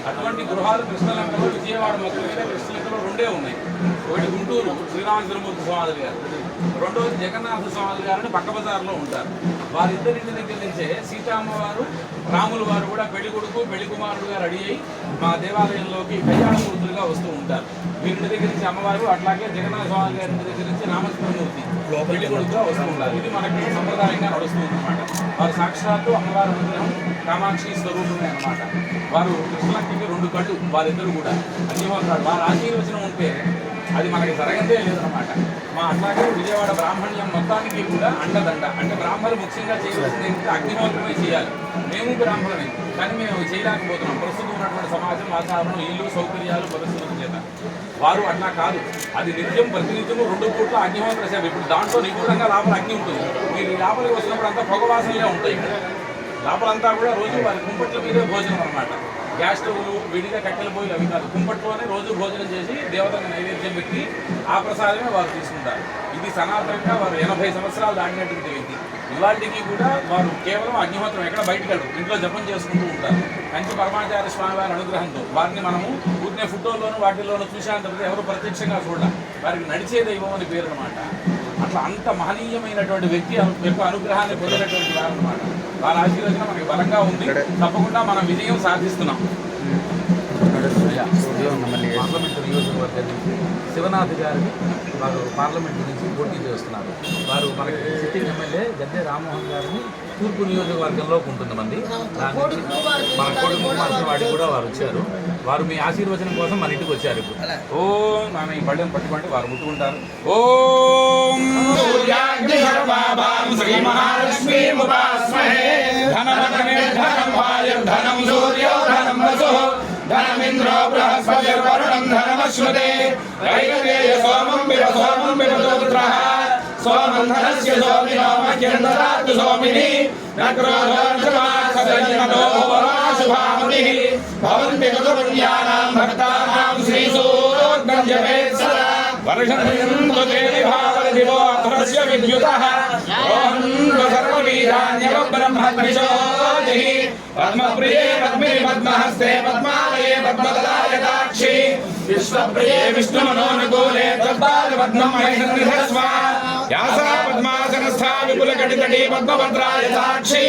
అటువంటి గృహాలు కృష్ణలంకలో విజయవాడ మొత్తం మీద కృష్ణలంకలో రెండే ఉన్నాయి. ఒకటి గుంటూరు శ్రీరామచంద్రమూర్తి స్వామి గారు, రెండవది జగన్నాథ స్వామి గారిని పక్క బజార్లో ఉంటారు. వారిద్దరింటి దగ్గర నుంచే సీతామ్మవారు రాములు వారు కూడా పెళ్లి కొడుకు పెళ్లి కుమారుడుగా రెడీ అయ్యి మా దేవాలయంలోకి కళ్యాణమూర్తులుగా వస్తూ ఉంటారు. వీరింటి దగ్గర నుంచి అమ్మవారు, అట్లాగే జగన్నాథ స్వామి గారి దగ్గర నుంచి రామచంద్రమూర్తి పెళ్లి కొడుకుగా వస్తూ ఉంటారు. ఇది మనకి సంప్రదాయంగా నడుస్తుంది అన్నమాట. వారు సాక్షాత్తు అమ్మవారి అనుగ్రహం కామాక్షి స్వరూపమే అన్నమాట. వారు కృష్ణలంకకి రెండు కళ్ళు, వారిద్దరు కూడా అన్నిహోత్రాలు. వారి ఆశీర్వచనం ఉంటే అది మనకి జరగదే లేదన్నమాట. మా అట్లాగే విజయవాడ బ్రాహ్మణ్యం మొత్తానికి కూడా అండదండ. అంటే బ్రాహ్మణులు ముఖ్యంగా చేయవలసింది ఏంటంటే అగ్నిహోత్రమే చేయాలి. మేము బ్రాహ్మణమే, కానీ మేము చేయలేకపోతున్నాం. ప్రస్తుతం ఉన్నటువంటి సమాజం, వాతావరణం, ఇల్లు, సౌకర్యాలు, పరిస్థితుల చేత. వారు అట్లా కాదు, అది నిత్యం ప్రతినిత్యము 2 పూట్ల అగ్నిహోత్ర సేవ. ఇప్పుడు దాంట్లో నిగూఢంగా లోపల అగ్ని ఉంటుంది. మీరు లోపలికి వచ్చినప్పుడు అంతా పొగవాసనలే ఉంటాయి. ఇక్కడ లోపలంతా కూడా రోజు వారి కుంపట్ల మీదే భోజనం అన్నమాట. గ్యాస్ స్టవ్లు, విడిగా కట్టెలు పోయి అవి కాదు, కుంపట్లోనే రోజు భోజనం చేసి దేవతకు నైవేద్యం పెట్టి ఆ ప్రసాదమే వారు తీసుకుంటారు. ఇది సనాతనంగా వారు 80 సంవత్సరాలు దాటినటువంటి వ్యక్తి. ఇవాళకి కూడా వారు కేవలం అగ్నిహోత్రం, ఎక్కడ బయటకు వెళ్ళరు, ఇంట్లో జపం చేసుకుంటూ ఉంటారు. కంచి పరమాచార్య స్వామి వారి అనుగ్రహంతో వారిని మనము ఊరినే ఫోటోల్లోనూ వాటిల్లోనూ చూశాను తప్పితే ఎవరు ప్రత్యక్షంగా చూడాలి. వారికి నడిచే దైవం అని పేరు అన్నమాట. అట్లా అంత మహనీయమైనటువంటి వ్యక్తి యొక్క అనుగ్రహాన్ని పొందినటువంటి వారు అన్నమాట. వారి ఆశీర్వచనం మనకి బలంగా ఉంది. తప్పకుండా మనం విజయం సాధిస్తున్నాం. పార్లమెంటు నియోజకవర్గం నుంచి శివనాథ్ గారిని వారు పార్లమెంటు నుంచి పోటీ చేస్తున్నారు. వారు మనకి సిట్టింగ్ ఎమ్మెల్యే గద్దె రామ్మోహన్ గారిని తూర్పు నియోజకవర్గంలో కొంతమంది దాని నుంచి మన కోటి వాడికి కూడా వారు వచ్చారు. వారు మీ ఆశీర్వచనం కోసం మన ఇంటికి వచ్చారు. ఓం నాన్న ఈ పళ్ళెం పట్టుకుంటే వారు ముట్టుకుంటారు. ఓం ధనమింద్రో బృహస్పతిర్వరుణం ధనమశ్నుతే రైవేయ సోమం విరసోమం సోమం ధనస్య సోమినో మహ్యం దదాతు సోమిని నక్రోధోర్జమాసదనిమతో శుభామతిః భవంతి గతపుణ్యానాం భక్తానాం శ్రీసూక్తం జపేత్ సదా వర్షయంతు దేవి భావదివో అధ్రస్య విద్యుతః రోహం సర్వవీర్యాణ్యవ బ్రహ్మద్విషోదిః పద్మప్రియే పద్మిని పద్మహస్తే పద్మాలయే పద్మదలాయతాక్షి విశ్వప్రియే విష్ణుమనోనుకూలే తద్బాల పద్మం మహేంద్రస్వ యాసా పద్మాసనస్థా విపులకటితటీ పద్మభద్రాయతాక్షి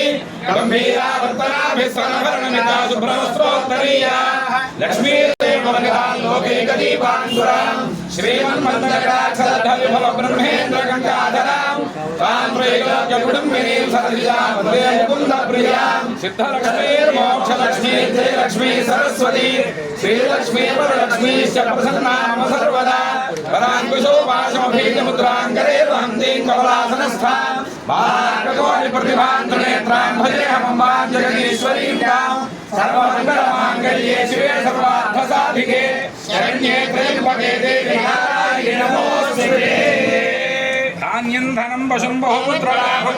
గంభీరా వర్తనాభిస్తనభరణమితా శుభ్రవస్త్రోత్తరీయా లక్ష్మీదేవలోకైకదీపాంకురాం శ్రీమన్మందకటాక్షరధవిభవ బ్రహ్మేంద్ర గంగాధరాం తాం త్రైలోక్యకుటుంబినీం సరసిజాముకుందప్రియాం సిద్ధలక్ష్మీర్మోక్షలక్ష్మీ జయలక్ష్మీ సరస్వతీ శ్రీలక్ష్మీ వరలక్ష్మీశ్చ ప్రసన్నామ సర్వదా వరాంకుశోపాశమభీజముద్రాంకరే వహంతీం కమలాసనస్థాం భాగకోటి ప్రతిభాంతనేత్రాం భజేహమంబాం జగదీశ్వరీం తాం సర్వమంగళమాంగళ్యే శివే సర్వార్థసాధికే శరణ్యే త్ర్యంబకే దేవి నారాయణి నమోస్తుతే ధాన్యం ధనం వశం బహుపుత్రలాభం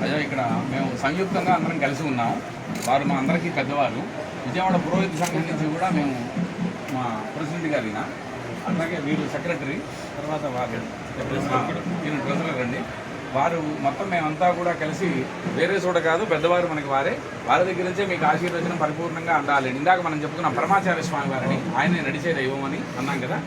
అయ్యా ఇక్కడ మేము సంయుక్తంగా అందరం కలిసి ఉన్నాం. వారు మా అందరికీ పెద్దవారు. విజయవాడ పురోహిత సంఘం నుంచి కూడా మేము మా ప్రెసిడెంట్ గారిన, అలాగే వీరు సెక్రటరీ, తర్వాత వారు ఈయన ట్రెజరర్ అండి. వారు మొత్తం మేమంతా కూడా కలిసి వేరే చోట కాదు, పెద్దవారు మనకి వారి దగ్గర నుంచే మీకు ఆశీర్వచనం పరిపూర్ణంగా అందాలి. ఇందాక మనం చెప్పుకున్నాం పరమాచార్య స్వామి వారిని, ఆయనే నడిచే దైవం అని అన్నాం కదా,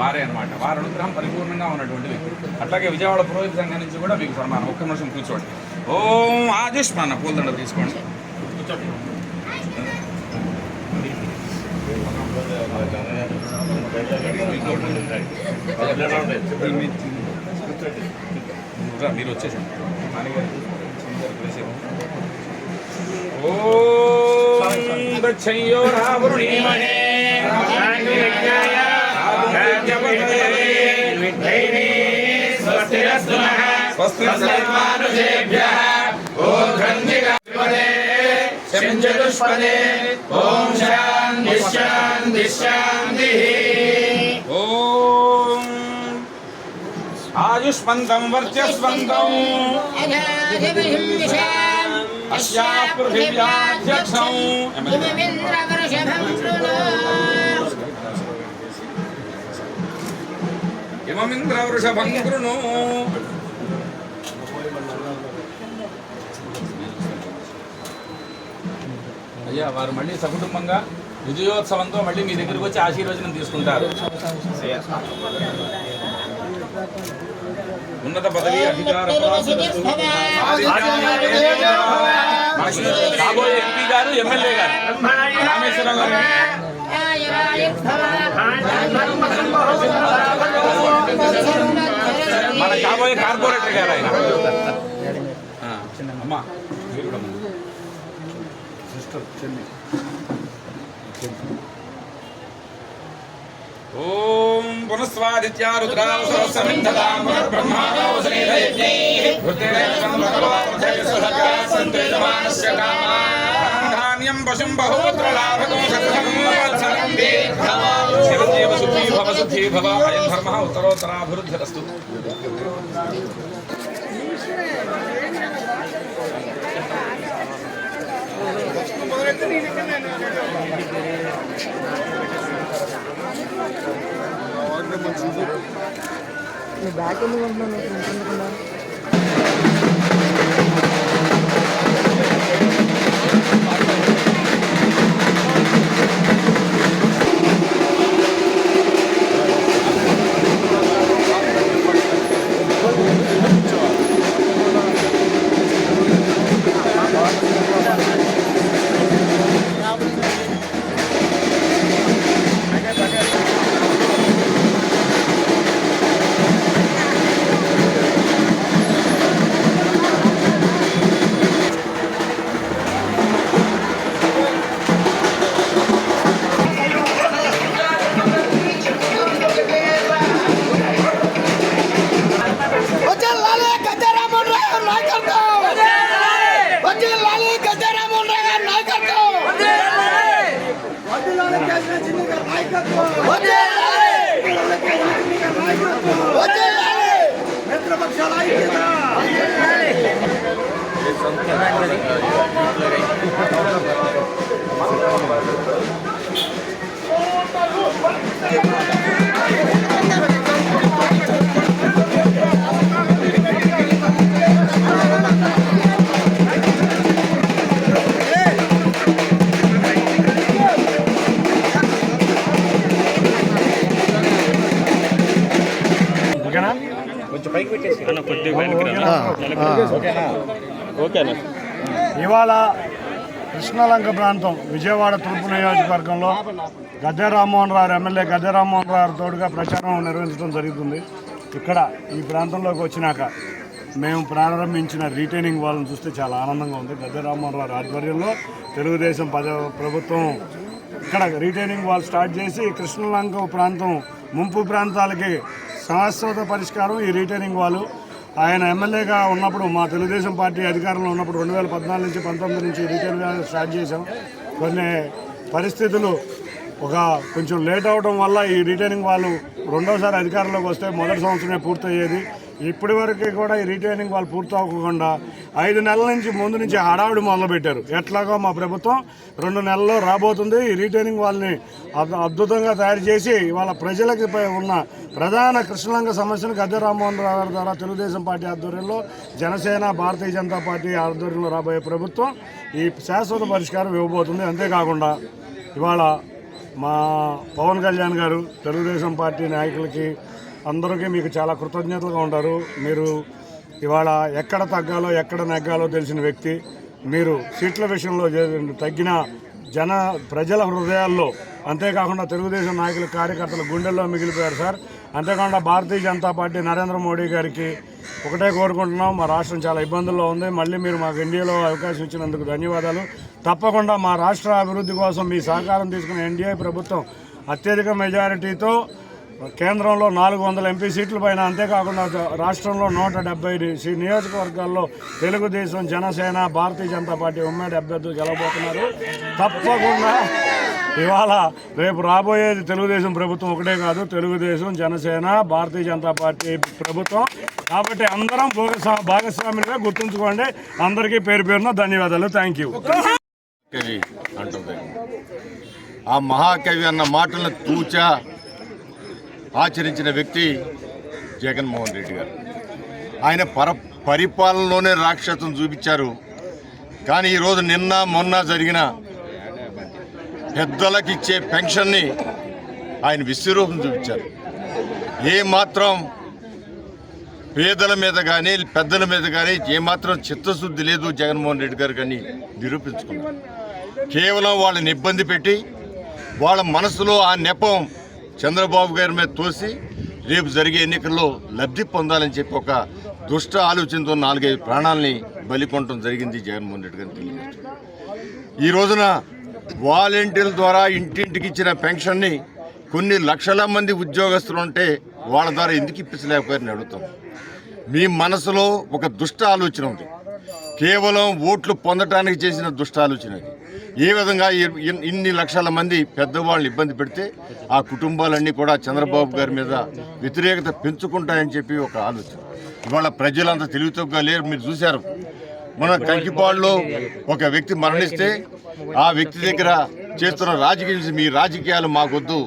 వారే అనమాట. వారి అనుగ్రహం పరిపూర్ణంగా ఉన్నటువంటి వ్యక్తి. అట్లాగే విజయవాడ పురోహిత సంఘం నుంచి కూడా మీకు సన్మానం. ఒక్క నిమిషం కూర్చోండి. ఓం ఆదిష్మాన పూలదండ తీసుకోండి. కూర్చోండి. కూర్చోండి. మీరు వచ్చేసారు. ఓం దక్షయోరావృణీమహే స్వస్తిరస్మానుషేభ్యః చతుష్పదే ఓం శాంతి శాంతి శాంతి. ఓం ఆయుష్మంతం వర్చస్వంతం అస్యా పృథివ్యాధ్యక్షం ఇమమింద్రవృషభం కృణు. అయ్యా వారు మళ్ళీ సకుటుంబంగా విజయోత్సవంతో మళ్ళీ మీ దగ్గరికి వచ్చి ఆశీర్వచనం తీసుకుంటారు. ఉన్నత పదవి అధికార కాబోయే ఎంపీ గారు ఎమ్మెల్యే గారు రామేశ్వరం గారు మన కాబోయే కార్పొరేటర్ గారు ఆయన. అమ్మా మీరు కూడా సిస్టర్ చెన్నై. ఓం పునస్వాదిత్యా రుద్రాం సహస్రమిందతాం బ్రహ్మాదోసనేదయజ్ఞైః భృతేరేషం భగవాన్సంతేజమానస్య కామాః ధాన్యం పశుం బహూత్ర లాభకం శతసం వత్సరం దీర్ఘమాం చిరంజీవ సుఖీ భవ సుఖీ భవ. అయం ధర్మః ఉత్తరోత్తరాభివృద్ధిరస్తు. మీ బ్యాగ్ ఎందుకు ఉంటున్నాను? ఇవాళ కృష్ణలంక ప్రాంతం విజయవాడ తూర్పు నియోజకవర్గంలో గద్దె రామ్మోహన్ రావు ఎమ్మెల్యే గద్దె రామ్మోహన్ రావు తోడుగా ప్రచారం నిర్వహించడం జరుగుతుంది. ఇక్కడ ఈ ప్రాంతంలోకి వచ్చినాక మేము ప్రారంభించిన రీటైనింగ్ వాళ్ళని చూస్తే చాలా ఆనందంగా ఉంది. గద్దె రామ్మోహన్ రావు ఆధ్వర్యంలో తెలుగుదేశం ప్రభుత్వం ఇక్కడ రీటైనింగ్ వాల్ స్టార్ట్ చేసి కృష్ణలంక ప్రాంతం ముంపు ప్రాంతాలకి శాశ్వత పరిష్కారం ఈ రీటైనింగ్ వాళ్ళు. ఆయన ఎమ్మెల్యేగా ఉన్నప్పుడు మా తెలుగుదేశం పార్టీ అధికారంలో ఉన్నప్పుడు 2014 నుంచి 19 నుంచి రీటైనింగ్ వాల్ స్టార్ట్ చేసాం. కొన్ని పరిస్థితులు కొంచెం లేట్ అవడం వల్ల ఈ రీటైనింగ్ వాళ్ళు రెండోసారి అధికారంలోకి వస్తే మొదటి సంవత్సరమే పూర్తయ్యేది. ఇప్పటి వరకు కూడా ఈ రీటైనింగ్ వాళ్ళు పూర్తి అవ్వకుండా 5 నెలల నుంచి ముందు నుంచి హడావుడి మొదలుపెట్టారు. ఎట్లాగో మా ప్రభుత్వం 2 నెలల్లో రాబోతుంది. ఈ రీటైనింగ్ వాళ్ళని అద్భుతంగా తయారు చేసి ఇవాళ ప్రజలకి ఉన్న ప్రధాన కృష్ణలంక సమస్యను గద్దె రామ్మోహన్ రావు గారి ద్వారా తెలుగుదేశం పార్టీ ఆధ్వర్యంలో జనసేన భారతీయ జనతా పార్టీ ఆధ్వర్యంలో రాబోయే ప్రభుత్వం ఈ శాశ్వత పరిష్కారం ఇవ్వబోతుంది. అంతేకాకుండా ఇవాళ మా పవన్ కళ్యాణ్ గారు తెలుగుదేశం పార్టీ నాయకులకి అందరికీ మీకు చాలా కృతజ్ఞతలుగా ఉంటారు. మీరు ఇవాళ ఎక్కడ తగ్గాలో ఎక్కడ నెగ్గాలో తెలిసిన వ్యక్తి. మీరు సీట్ల విషయంలో తగ్గిన ప్రజల హృదయాల్లో, అంతేకాకుండా తెలుగుదేశం నాయకుల కార్యకర్తల గుండెల్లో మిగిలిపోయారు సార్. అంతేకాకుండా భారతీయ జనతా పార్టీ నరేంద్ర మోడీ గారికి ఒకటే కోరుకుంటున్నాం, మా రాష్ట్రం చాలా ఇబ్బందుల్లో ఉంది, మళ్ళీ మీరు మాకు ఎన్డీఏలో అవకాశం ఇచ్చినందుకు ధన్యవాదాలు. తప్పకుండా మా రాష్ట్ర అభివృద్ధి కోసం మీ సహకారం తీసుకున్న ఎన్డీఏ ప్రభుత్వం అత్యధిక మెజారిటీతో కేంద్రంలో 400 ఎంపీ సీట్ల పైన, అంతేకాకుండా రాష్ట్రంలో 170 నియోజకవర్గాల్లో తెలుగుదేశం, జనసేన, భారతీయ జనతా పార్టీ ఉమ్మడి అభ్యర్థులు గెలవబోతున్నారు. తప్పకుండా ఇవాళ రేపు రాబోయేది తెలుగుదేశం ప్రభుత్వం ఒకటే కాదు, తెలుగుదేశం, జనసేన, భారతీయ జనతా పార్టీ ప్రభుత్వం. కాబట్టి అందరం భాగస్వాములుగా గుర్తుంచుకోండి. అందరికీ పేరు పేరున ధన్యవాదాలు. Thank you. కవి అంటుంది. ఆ మహాకవి అన్న మాటలను తూచా ఆచరించిన వ్యక్తి జగన్మోహన్ రెడ్డి గారు. ఆయన పరిపాలనలోనే రాక్షసం చూపించారు. కానీ ఈరోజు నిన్న మొన్న జరిగిన పెద్దలకు ఇచ్చే పెన్షన్ని ఆయన విశ్వరూపం చూపించారు. ఏమాత్రం పేదల మీద కానీ పెద్దల మీద కానీ ఏమాత్రం చిత్తశుద్ధి లేదు జగన్మోహన్ రెడ్డి గారు కానీ నిరూపించుకున్నారు. కేవలం వాళ్ళని ఇబ్బంది పెట్టి వాళ్ళ మనసులో ఆ నెపం చంద్రబాబు గారి మీద తోసి రేపు జరిగే ఎన్నికల్లో లబ్ధి పొందాలని చెప్పి ఒక దుష్ట ఆలోచనతో 4-5 ప్రాణాలని బలికొనడం జరిగింది జగన్మోహన్ రెడ్డి గారిని తెలియజేస్తున్నారు. ఈ రోజున వాలంటీర్ల ద్వారా ఇంటింటికి ఇచ్చిన పెన్షన్ని కొన్ని లక్షల మంది ఉద్యోగస్తులు ఉంటే వాళ్ళ ద్వారా ఎందుకు ఇప్పించలేకపోయారని అడుగుతాం. మీ మనసులో ఒక దుష్ట ఆలోచన ఉంది, కేవలం ఓట్లు పొందటానికి చేసిన దుష్ట ఆలోచన అది. ఏ విధంగా ఇన్ని లక్షల మంది పెద్దవాళ్ళని ఇబ్బంది పెడితే ఆ కుటుంబాలన్నీ కూడా చంద్రబాబు గారి మీద వ్యతిరేకత పెంచుకుంటాయని చెప్పి ఒక ఆలోచన. ఇవాళ ప్రజలంతా తెలివితోగా లేరు. మీరు చూశారు, మన కంకిపాడులో ఒక వ్యక్తి మరణిస్తే ఆ వ్యక్తి దగ్గర చేస్తున్న రాజకీయం, మీ రాజకీయాలు మాకొద్దు,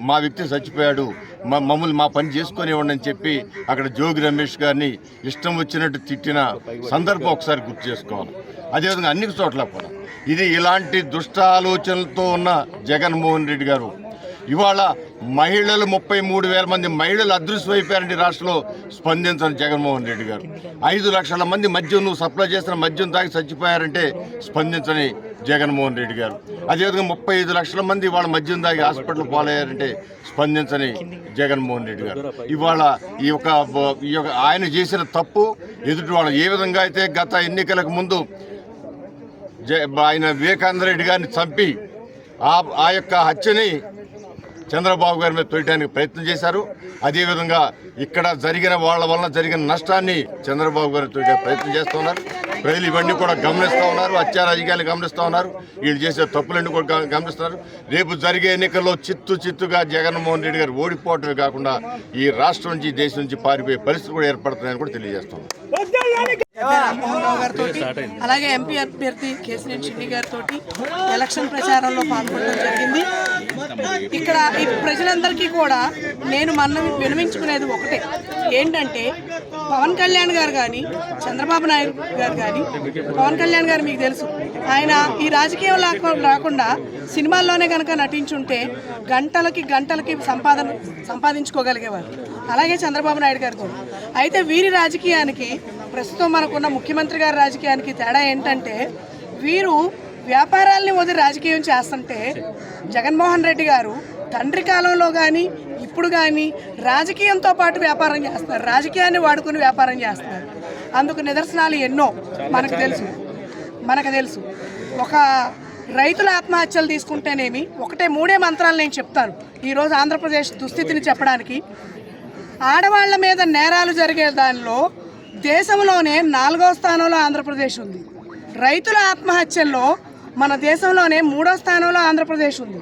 మా వ్యక్తి చచ్చిపోయాడు, మమ్మల్ని మా పని చేసుకునేవాడిని అని చెప్పి అక్కడ జోగి రమేష్ గారిని ఇష్టం వచ్చినట్టు తిట్టిన సందర్భం ఒకసారి గుర్తు చేసుకోవాలి. అదేవిధంగా అన్ని చోట్ల కూడా ఇలాంటి దుష్ట ఆలోచనలతో ఉన్న జగన్మోహన్ రెడ్డి గారు ఇవాళ మహిళలు 33,000 మంది మహిళలు అదృశ్యమైపోయారండి రాష్ట్రంలో. స్పందించని జగన్మోహన్ రెడ్డి గారు 5 లక్షల మంది మద్యం నువ్వు సప్లై చేసిన మద్యం తాగి చచ్చిపోయారంటే స్పందించని జగన్మోహన్ రెడ్డి గారు. అదేవిధంగా 35 లక్షల మంది వాళ్ళ మద్యం తాగి హాస్పిటల్ పాలయ్యారంటే స్పందించని జగన్మోహన్ రెడ్డి గారు. ఇవాళ ఈ యొక్క ఆయన చేసిన తప్పు ఎదుటి వాళ్ళు ఏ విధంగా అయితే గత ఎన్నికలకు ముందు ఆయన వివేకానంద రెడ్డి గారిని చంపి ఆ యొక్క హత్యని చంద్రబాబు గారి మీద తోయడానికి ప్రయత్నం చేశారు. అదేవిధంగా ఇక్కడ జరిగిన వాళ్ళ వలన జరిగిన నష్టాన్ని చంద్రబాబు గారు తోయే ప్రయత్నం చేస్తున్నారు. ప్రజలు ఇవన్నీ కూడా గమనిస్తూ ఉన్నారు, అత్యారాజకీయాలు గమనిస్తూ ఉన్నారు, వీళ్ళు చేసే తప్పులన్నీ కూడా గమనిస్తున్నారు. రేపు జరిగే ఎన్నికల్లో చిత్తుగా జగన్మోహన్ రెడ్డి గారు ఓడిపోవటమే కాకుండా ఈ రాష్ట్రం నుంచి దేశం నుంచి పారిపోయే పరిస్థితి కూడా ఏర్పడుతుందని కూడా తెలియజేస్తున్నాం. రామ్మోహన్ రావు గారితో అలాగే ఎంపీ అభ్యర్థి కేసినేని చిన్ని గారితో ఎలక్షన్ ప్రచారంలో పాల్గొనడం జరిగింది. ఇక్కడ ఈ ప్రజలందరికీ కూడా నేను వినవించుకునేది ఒకటే, ఏంటంటే పవన్ కళ్యాణ్ గారు కానీ చంద్రబాబు నాయుడు గారు కానీ, పవన్ కళ్యాణ్ గారు మీకు తెలుసు, ఆయన ఈ రాజకీయం రాకుండా సినిమాల్లోనే కనుక నటించుంటే గంటలకి సంపాదించుకోగలిగేవారు. అలాగే చంద్రబాబు నాయుడు గారితో. అయితే వీరి రాజకీయానికి, ప్రస్తుతం మనకున్న ముఖ్యమంత్రి గారి రాజకీయానికి తేడా ఏంటంటే, వీరు వ్యాపారాల్ని వదిలి రాజకీయం చేస్తుంటే జగన్మోహన్ రెడ్డి గారు తండ్రి కాలంలో కానీ ఇప్పుడు కానీ రాజకీయంతో పాటు వ్యాపారం చేస్తున్నారు, రాజకీయాన్ని వాడుకుని వ్యాపారం చేస్తున్నారు. అందుకు నిదర్శనాలు ఎన్నో మనకు తెలుసు. ఒక రైతుల ఆత్మహత్యలు తీసుకుంటేనేమి మూడే మంత్రాలు నేను చెప్తాను ఈరోజు ఆంధ్రప్రదేశ్ దుస్థితిని చెప్పడానికి. ఆడవాళ్ల మీద నేరాలు జరిగే దానిలో దేశంలోనే 4వ స్థానంలో ఆంధ్రప్రదేశ్ ఉంది. రైతుల ఆత్మహత్యల్లో మన దేశంలోనే 3వ స్థానంలో ఆంధ్రప్రదేశ్ ఉంది.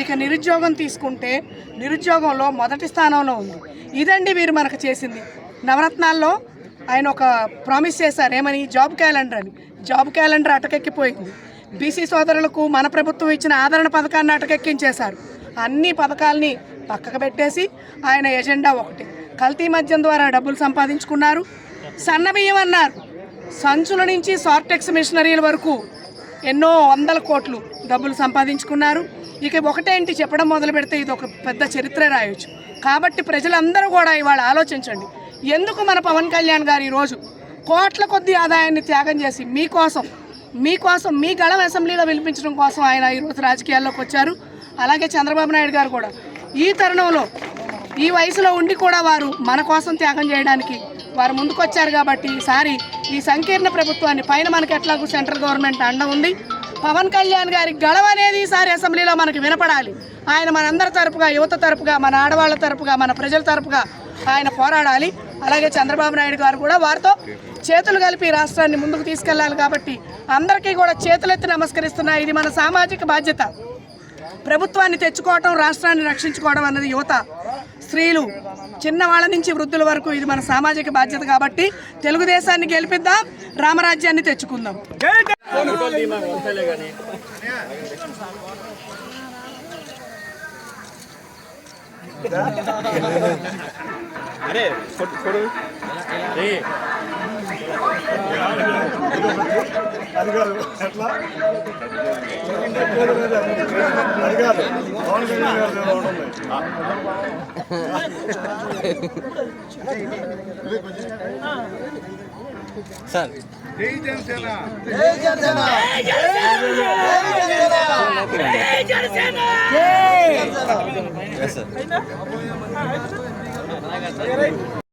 ఇక నిరుద్యోగం తీసుకుంటే నిరుద్యోగంలో మొదటి స్థానంలో ఉంది. ఇదండి వీరు మనకు చేసింది. నవరత్నాల్లో ఆయన ఒక ప్రామిస్ చేశారు, ఏమని? జాబ్ క్యాలెండర్ అని. జాబ్ క్యాలెండర్ అటకెక్కిపోయింది. బీసీ సోదరులకు మన ప్రభుత్వం ఇచ్చిన ఆదరణ పథకాన్ని అటకెక్కించేశారు. అన్ని పథకాలని పక్కకు పెట్టేసి ఆయన ఎజెండా ఒకటి, కల్తీ మద్యం ద్వారా డబ్బులు సంపాదించుకున్నారు. సన్నబియ్యం అన్నారు, సంచుల నుంచి సార్టెక్స్ మిషనరీల వరకు ఎన్నో 100 కోట్లు డబ్బులు సంపాదించుకున్నారు. ఇక ఒకటేంటి చెప్పడం మొదలు పెడితే ఇది ఒక పెద్ద చరిత్ర రాయొచ్చు. కాబట్టి ప్రజలందరూ కూడా ఇవాళ ఆలోచించండి, ఎందుకు మన పవన్ కళ్యాణ్ గారు ఈరోజు కోట్ల కొద్ది ఆదాయాన్ని త్యాగం చేసి మీకోసం మీ గళం అసెంబ్లీలో వినిపించడం కోసం ఆయన ఈరోజు రాజకీయాల్లోకి వచ్చారు. అలాగే చంద్రబాబు నాయుడు గారు కూడా ఈ తరుణంలో ఈ వయసులో ఉండి కూడా వారు మన కోసం త్యాగం చేయడానికి వారు ముందుకొచ్చారు కాబట్టి ఈసారి ఈ సంకీర్ణ ప్రభుత్వాన్ని పైన మనకి ఎట్లాగూ సెంట్రల్ గవర్నమెంట్ అండ ఉంది. పవన్ కళ్యాణ్ గారి గళం అనేది ఈసారి అసెంబ్లీలో మనకి వినపడాలి. ఆయన మనందరి తరపుగా, యువత తరపుగా, మన ఆడవాళ్ళ తరపుగా, మన ప్రజల తరపుగా ఆయన పోరాడాలి. అలాగే చంద్రబాబు నాయుడు గారు కూడా వారితో చేతులు కలిపి రాష్ట్రాన్ని ముందుకు తీసుకెళ్లాలి. కాబట్టి అందరికీ కూడా చేతులెత్తి నమస్కరిస్తున్నా. ఇది మన సామాజిక బాధ్యత. ప్రభుత్వాన్ని తెచ్చుకోవటం, రాష్ట్రాన్ని రక్షించుకోవడం అన్నది యువత, స్త్రీలు, చిన్నవాళ్ళ నుంచి వృద్ధుల వరకు ఇది మన సామాజిక బాధ్యత. కాబట్టి తెలుగుదేశాన్ని గెలిపిద్దాం, రామరాజ్యాన్ని తెచ్చుకుందాం. అది కాదు ఎట్లా అది కాదు పవన్ కళ్యాణ్ గారు సార్ జై జనసేన జై